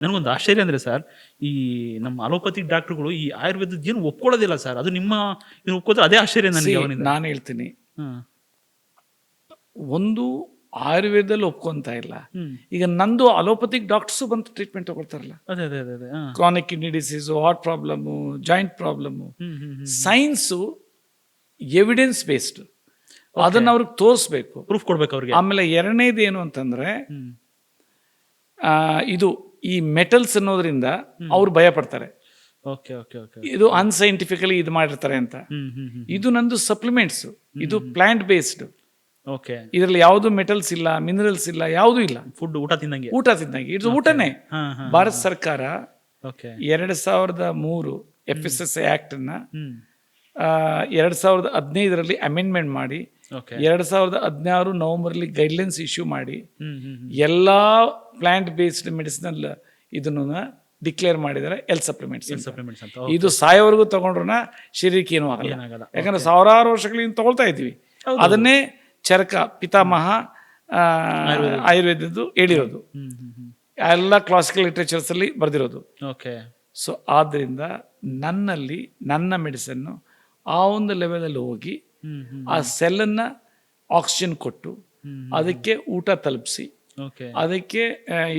ನನಗೊಂದು ಆಶ್ಚರ್ಯ ಅಂದ್ರೆ ಸರ್, ಈ ನಮ್ಮ ಅಲೋಪತಿಕ್ ಡಾಕ್ಟರ್ಗಳು ಈ ಆಯುರ್ವೇದದ ಏನು ಒಪ್ಕೊಳ್ಳೋದಿಲ್ಲ ಸರ್. ಅದು ನಿಮ್ಮ ಒಪ್ಕೋದ್ರೆ ಅದೇ ಆಶ್ಚರ್ಯ ನನಗೆ ಅವನಿಂದ. ನಾನು ಹೇಳ್ತೀನಿ, ಹ್ಮ್ ಒಂದು ಆಯುರ್ವೇದದಲ್ಲಿ ಒಪ್ಕೊಂತ ಇಲ್ಲ. ಹ್ಮ್ ಈಗ ನಂದು ಅಲೋಪತಿಕ್ ಡಾಕ್ಟರ್ಸು ಬಂದು ಟ್ರೀಟ್ಮೆಂಟ್ ತಗೊಳ್ತಾರಲ್ಲ. ಅದೇ ಅದೇ ಅದೇ ಅದೇ chronic kidney disease, heart problem, joint problem. Science evidence based, ಅದನ್ನ ಅವ್ರಿಗೆ ತೋರಿಸ್ಬೇಕು, ಪ್ರೂಫ್ ಕೊಡ್ಬೇಕು ಅವ್ರಿಗೆ. ಆಮೇಲೆ ಎರಡನೇದು ಏನು ಅಂತಂದ್ರೆ, ಹ್ಮ್ ಇದು ಈ ಮೆಟಲ್ಸ್ ಅನ್ನೋದ್ರಿಂದ ಅವ್ರು ಭಯ ಪಡ್ತಾರೆ. Okay okay okay. ಇದು ಅನ್ಸೈಂಟಿಫಿಕಲಿ ಇದು ಮಾಡಿರ್ತಾರೆ ಅಂತ. ಇದು ನಂದು ಸಪ್ಲಿಮೆಂಟ್ಸ್, ಇದು ಪ್ಲಾಂಟ್ ಬೇಸ್ಡ್. ಓಕೆ. ಇದರಲ್ಲಿ ಯಾವುದು ಮೆಟಲ್ಸ್ ಇಲ್ಲ, ಮಿನರಲ್ಸ್ ಇಲ್ಲ, ಯಾವುದೂ ಇಲ್ಲ. ಫುಡ್ ಊಟ ತಿಂದಂಗೆ. ಊಟ ತಿಂದಂಗೆ, ಇದು ಊಟನೇ. ಭಾರತ ಸರ್ಕಾರ ಓಕೆ 2003 FSSAI ಆಕ್ಟ್ ಅನ್ನ ಹ್ಮ್ 2015ರಲ್ಲಿ ಅಮೆಂಡ್ಮೆಂಟ್ ಮಾಡಿ, ಓಕೆ 2016 ನವೆಂಬರ್ಲಿ ಗೈಡ್ಲೈನ್ಸ್ ಇಶ್ಯೂ ಮಾಡಿ ಎಲ್ಲ ಪ್ಲಾಂಟ್ ಬೇಸ್ಡ್ ಮೆಡಿಸಿನಲ್ ಇದನ್ನು ಡಿಕ್ಲೇರ್ ಮಾಡಿದ್ದಾರೆ ಹೆಲ್ತ್ ಸಪ್ಲಿಮೆಂಟ್ಸ್. ಸಪ್ಲಿಮೆಂಟ್ಸ್ ಅಂತ. ಇದು ಸಾಯೋವರೆಗೂ ತಗೊಂಡ್ರನ್ನ ಶರೀರಕ್ಕೆ ಏನೂ ಆಗಲ್ಲ. ಏನಾಗಲ್ಲ. ಯಾಕಂದ್ರೆ ಸಾವಿರಾರು ವರ್ಷಗಳಿಂದ ತಗೊಳ್ತಾ ಇದ್ದೀವಿ. ಅದನ್ನೇ ಚರಕ ಪಿತಾಮಹ ಆಯುರ್ವೇದದ್ದು ಹೇಳಿರೋದು, ಎಲ್ಲ ಕ್ಲಾಸಿಕಲ್ ಲಿಟ್ರೇಚರ್ಸ್ ಅಲ್ಲಿ ಬರೆದಿರೋದು. ಓಕೆ. ಸೊ ಆದ್ರಿಂದ ನನ್ನಲ್ಲಿ ನನ್ನ ಮೆಡಿಸನ್ನು ಆ ಒಂದು ಲೆವೆಲಲ್ಲಿ ಹೋಗಿ ಆ ಸೆಲ್ಲನ್ನು ಆಕ್ಸಿಜನ್ ಕೊಟ್ಟು ಅದಕ್ಕೆ ಊಟ ತಲುಪಿಸಿ, ಓಕೆ ಅದಕ್ಕೆ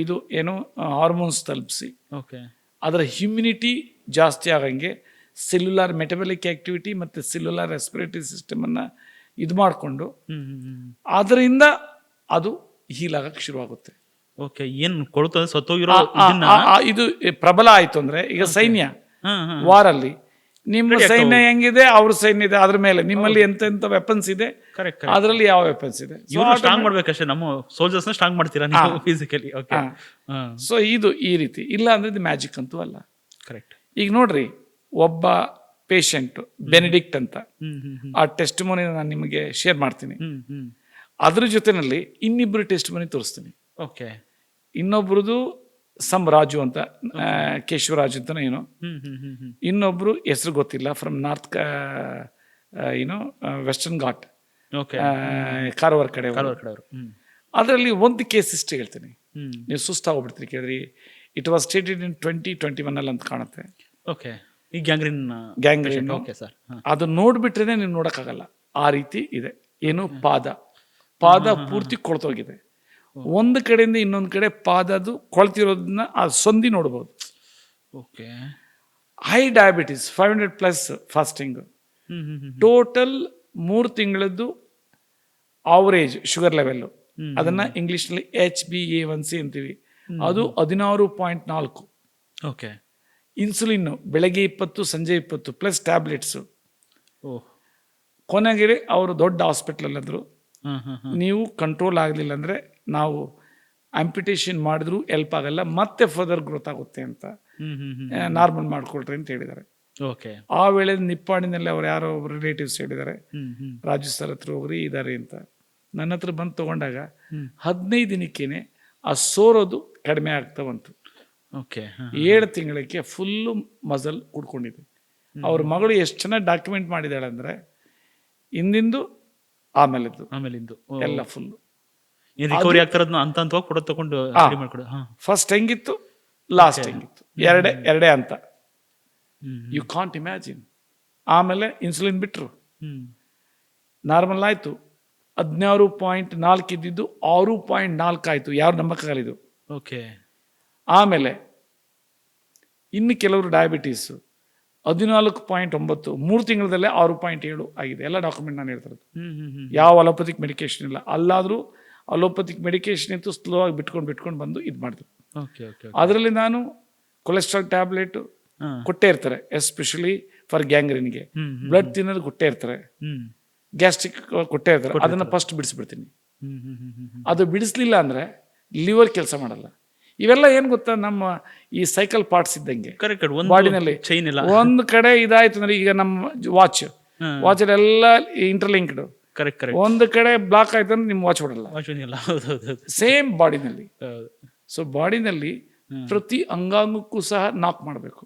ಇದು ಏನು ಹಾರ್ಮೋನ್ಸ್ ತಲುಪಿಸಿ, ಓಕೆ ಅದರ ಹ್ಯುಮಿನಿಟಿ ಜಾಸ್ತಿ ಆಗಂಗೆ ಸೆಲ್ಯುಲಾರ್ ಮೆಟಬಲಿಕ್ ಆಕ್ಟಿವಿಟಿ ಮತ್ತು ಸೆಲ್ಯುಲಾರ್ ರೆಸ್ಪಿರೇಟರಿ ಸಿಸ್ಟಮನ್ನು ಇದು ಮಾಡಿಕೊಂಡು ಅದರಿಂದ ಅದು ಹೀಲ್ ಆಗಕ್ಕೆ ಶುರುವಾಗುತ್ತೆ. ಓಕೆ. ಏನು ಕೊಡುತ್ತದೆ ಸತ್ತೋಗಿರೋ ಇದು ಪ್ರಬಲ ಆಯಿತು ಅಂದರೆ, ಈಗ ಸೈನ್ಯ ವಾರಲ್ಲಿ ನಿಮ್ಮ ಸೈನ್ಯ ಹೆಂಗಿದೆ, ಅವ್ರ ಸೈನ್ಯ ಇದೆ, ಅದ್ರ ಮೇಲೆ ನಿಮ್ಮಲ್ಲಿ ಎಂತೆಂಥ ವೆಪನ್ಸ್ ಇದೆ, ಅದರಲ್ಲಿ ಯಾವ ವೆಪನ್ಸ್ ಇದೆ, ಸ್ಟ್ರಾಂಗ್ ಮಾಡ್ಬೇಕಷ್ಟೇ. ನಮ್ಮ ಸೋಲ್ಜರ್ಸ್ ನ ಸ್ಟ್ರಾಂಗ್ ಮಾಡ್ತೀರಾ ನೀವು ಫಿಸಿಕಲಿ. ಓಕೆ. ಸೊ ಇದು ಈ ರೀತಿ ಇಲ್ಲ ಅಂದ್ರೆ ಇದು ಮ್ಯಾಜಿಕ್ ಅಂತೂ ಅಲ್ಲ. ಕರೆಕ್ಟ್. ಈಗ ನೋಡ್ರಿ, ಒಬ್ಬ ಪೇಷಂಟ್ ಬೆನಿಡಿಕ್ಟ್ ಅಂತ, ಆ ಟೆಸ್ಟ್ ಮೋನಿ ನಾನು ನಿಮಗೆ ಶೇರ್ ಮಾಡ್ತೀನಿ. ಅದ್ರ ಜೊತೆನಲ್ಲಿ ಇನ್ನಿಬ್ರು ಟೆಸ್ಟ್ ಮನಿ ತೋರಿಸ್ತೀನಿ. ಓಕೆ. ಇನ್ನೊಬ್ರದ್ದು ರಾಜು ಅಂತ, ಕೇಶವರಾಜ್ ಅಂತ ಏನೋ, ಇನ್ನೊಬ್ರು ಹೆಸರು ಗೊತ್ತಿಲ್ಲ, ಫ್ರಮ್ ನಾರ್ತ್ ಏನೋ ವೆಸ್ಟರ್ನ್ ಘಾಟ್, ಕಾರವಾರ ಕಡೆ. ಅದರಲ್ಲಿ ಒಂದು ಕೇಸ್ ಹಿಸ್ಟ್ರಿ ಹೇಳ್ತೀನಿ, ನೀವು ಸುಸ್ತಾಗೋಗ್ಬಿಡ್ತೀರಿ ಕೇಳಿದ್ರಿ. ಇಟ್ ವಾಸ್ ಸ್ಟೇಟೆಡ್ ಇನ್ 2021 ಅಲ್ಲಿ ಅಂತ ಕಾಣುತ್ತೆ. ಓಕೆ. ಈ ಗ್ಯಾಂಗ್ರೀನ್ ಓಕೆ ಸರ್. ಅದು ನೋಡ್ಬಿಟ್ರೆ ನೀವು ನೋಡಕ್ಕಾಗಲ್ಲ, ಆ ರೀತಿ ಇದೆ. ಏನು ಪಾದ ಪೂರ್ತಿ ಕೊಳ್ತೋಗಿದೆ. ಒಂದು ಕಡೆಯಿಂದ ಇನ್ನೊಂದು ಕಡೆ ಪಾದದು ಕೊಳ್ತಿರೋದನ್ನ ಆ ಸಂಧಿ ನೋಡ್ಬೋದು. Okay. High diabetes 500+ fasting, total 3 ತಿಂಗಳದ್ದು ಆವರೇಜ್ ಶುಗರ್ ಲೆವೆಲ್, ಅದನ್ನ ಇಂಗ್ಲಿಷ್ನಲ್ಲಿ HbA1c ಅಂತೀವಿ, ಅದು 16.4. ಓಕೆ. ಇನ್ಸುಲಿನ್ ಬೆಳಗ್ಗೆ 20 ಸಂಜೆ 20 ಪ್ಲಸ್ ಟ್ಯಾಬ್ಲೆಟ್ಸು. ಓಹ್. ಕೊನೆಗೆ ಅವರು ದೊಡ್ಡ ಹಾಸ್ಪಿಟ್ಲಲ್ಲಿ ಅಂದರು, ನೀವು ಕಂಟ್ರೋಲ್ ಆಗಲಿಲ್ಲ ಅಂದರೆ ನಾವು ಆಂಪಿಟೇಷನ್ ಮಾಡಿದ್ರು ಹೆಲ್ಪ್ ಆಗಲ್ಲ, ಮತ್ತೆ ಫರ್ದರ್ ಗ್ರೋತ್ ಆಗುತ್ತೆ ಅಂತ, ನಾರ್ಮಲ್ ಮಾಡ್ಕೊಳ್ರಿ ಅಂತ ಹೇಳಿದ್ದಾರೆ. ಓಕೆ. ಆ ವೇಳೆ ನಿಪ್ಪಾಣಿನಲ್ಲಿ ಅವ್ರು ಯಾರೋ ಒಬ್ರು ರಿಲೇಟಿವ್ಸ್ ಹೇಳಿದ್ದಾರೆ, ರಾಜು ಸರ್ ಹತ್ರ ಹೋಗ್ರಿ ಇದ್ದಾರೆ ಅಂತ. ನನ್ನ ಹತ್ರ ಬಂದು ತಗೊಂಡಾಗ 15 ದಿನಕ್ಕೇನೆ ಆ ಸೋರೋದು ಕಡಿಮೆ ಆಗ್ತಾ ಬಂತು. ಓಕೆ. 7 ತಿಂಗಳಿಗೆ ಫುಲ್ಲು ಮಸಲ್ ಕುಡ್ಕೊಂಡಿದೆ. ಅವ್ರ ಮಗಳು ಎಷ್ಟು ಚೆನ್ನಾಗಿ ಡಾಕ್ಯುಮೆಂಟ್ ಮಾಡಿದ್ದಾಳೆ ಅಂದರೆ, ಹಿಂದಿಂದು ಆಮೇಲಿಂದು ಎಲ್ಲ ಫುಲ್ಲು ರಿಕವರಿ ಆಗ್ತಾರದ್ನ ಅಂತ ಕೊಡೋದು ತಗೊಂಡು ಮಾಡ್ಕೊಡು. ಫಸ್ಟ್ ಹೆಂಗಿತ್ತು, ಲಾಸ್ಟ್ ಹೆಂಗಿತ್ತು, ಎರಡೇ ಅಂತ. You can't imagine. ಆಮೇಲೆ ಇನ್ಸುಲಿನ್ ಬಿಟ್ಟರು, ನಾರ್ಮಲ್ ಆಯಿತು. 16.4 ಇದ್ದಿದ್ದು 6.4 ಆಯಿತು. ಯಾರು ನಂಬಕ್ಕಾಗಲಿದ್ದು. ಓಕೆ. ಆಮೇಲೆ ಇನ್ನು ಕೆಲವರು ಡಯಾಬಿಟೀಸು 14.9, 3 ತಿಂಗಳಲ್ಲೇ 6.7 ಆಗಿದೆ. ಎಲ್ಲ ಡಾಕ್ಯುಮೆಂಟ್ ನಾನು ಹೇಳ್ತಿರೋದು. ಯಾವ ಅಲೋಪತಿಕ್ ಮೆಡಿಕೇಶನ್ ಇಲ್ಲ. ಅಲ್ಲಾದರೂ ಅಲೋಪತಿಕ್ ಮೆಡಿಕೇಶನ್ ಇತ್ತು, ಸ್ಲೋ ಆಗಿ ಬಿಟ್ಕೊಂಡು ಬಂದು ಇದು ಮಾಡಿದ್ರು. ಅದರಲ್ಲಿ ನಾನು ಕೊಲೆಸ್ಟ್ರಾಲ್ ಟ್ಯಾಬ್ಲೆಟ್ ಕೊಟ್ಟೇ ಇರ್ತಾರೆ, ಎಸ್ಪೆಷಲಿ ಫಾರ್ ಗ್ಯಾಂಗ್ರೀನ್ಗೆ. ಬ್ಲಡ್ ತಿನ್ನೋದು ಕೊಟ್ಟೇ ಇರ್ತಾರೆ, ಗ್ಯಾಸ್ಟ್ರಿಕ್ ಕೊಟ್ಟೇ ಇರ್ತಾರೆ. ಅದನ್ನು ಫಸ್ಟ್ ಬಿಡಿಸ್ಬಿಡ್ತೀನಿ. ಅದು ಬಿಡಿಸ್ಲಿಲ್ಲ ಅಂದರೆ ಲಿವರ್ ಕೆಲಸ ಮಾಡಲ್ಲ. ಇವೆಲ್ಲ ಏನು ಗೊತ್ತಾ, ನಮ್ಮ ಈ ಸೈಕಲ್ ಪಾರ್ಟ್ಸ್ ಇದ್ದಂಗೆ ಬಾಡಿನಲ್ಲಿ. ಒಂದು ಕಡೆ ಇದಾಯ್ತು ಅಂದ್ರೆ, ಈಗ ನಮ್ಮ ವಾಚಲ್ಲೆಲ್ಲ ಇಂಟರ್ಲಿಂಕ್ಡ್, ಒಂದು ಕಡೆ ಬ್ಲಾಕ್ ಆಯ್ತು ಅಂದ್ರೆ ನಿಮ್ಮ ವಾಚ್ ಬಿಡಲ್ಲ. ಸೇಮ್ ಬಾಡಿನಲ್ಲಿ. ಸೊ ಬಾಡಿನಲ್ಲಿ ಪ್ರತಿ ಅಂಗಾಂಗಕ್ಕೂ ಸಹ ನಾಕ್ ಮಾಡಬೇಕು.